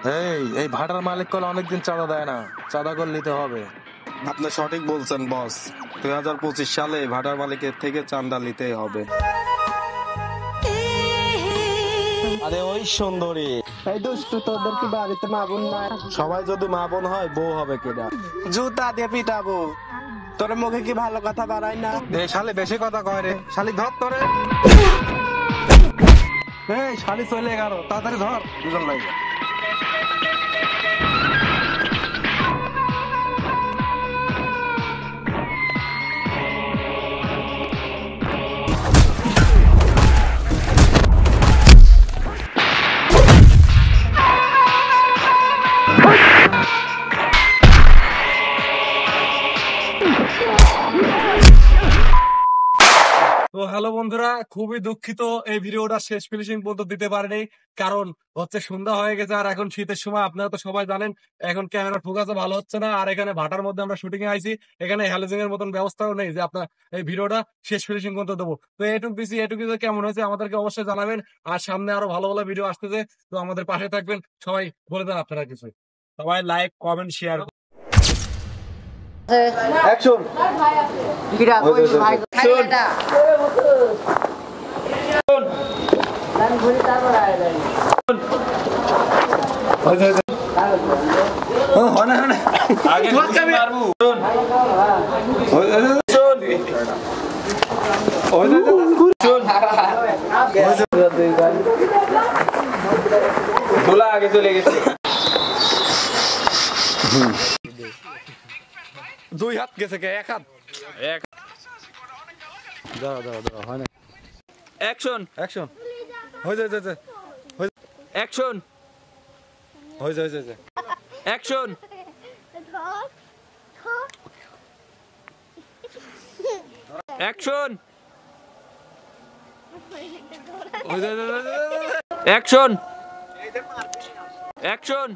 এই ভাটার মালিক কল অনেকদিন চাঁদা দেয় না, চাঁদা করে নিতে হবে। আপনি সঠিক বলছেন বস, 2025 সালে ভাটার মালিকের থেকে চাঁদা নিতেই হবে। আরে ওই সুন্দরী, এই দুষ্টু, তোদের কি বাড়িতে মা বোন নাই? সবাই যদি মা বোন হয় বউ হবে কেডা? জুতা দিয়ে পিটাবো। তোর মুখে কি ভালো কথা বাড়াই না? এই শালি বেশি কথা কয় রে, শালি ধর তোরে। এই শালি চলে গেল, তাড়াতাড়ি ধর দুজন লাগে। তো হ্যালো বন্ধুরা, খুবই দুঃখিত এই ভিডিওটা শেষ ফিনিশিং পর্যন্ত দিতে পারিনি, কারণ হচ্ছে সন্ধ্যা হয়ে গেছে আর এখন শীতের সময়। আপনারা তো সবাই জানেন এখন ক্যামেরা ফোকাসও ভালো হচ্ছে না, আর এখানে ভাটার মধ্যে আমরা শুটিং এ আইছি, এখানে হ্যালোজিং এর মতন ব্যবস্থাও নেই যে আপনার এই ভিডিওটা শেষ ফিনিশিং পর্যন্ত দেবো। তো এটুকু দিছি, এটুকু কেমন হয়েছে আমাদেরকে অবশ্যই জানাবেন, আর সামনে আরো ভালো ভালো ভিডিও আসতেছে, তো আমাদের পাশে থাকবেন। সবাই বলে দেন আপনারা কিছু, সবাই লাইক কমেন্ট শেয়ার। অ্যাকশন। কিরা কই ভাই খাইলাটা লান ঘুরি তারপর আয় যাই হয় না আগে মারবো। শুন দোলা আগে চলে গেছে। দুই হাত গেছে কে? এক হাত। দাও হয় না। Action action. হয়ে যায় action action action action action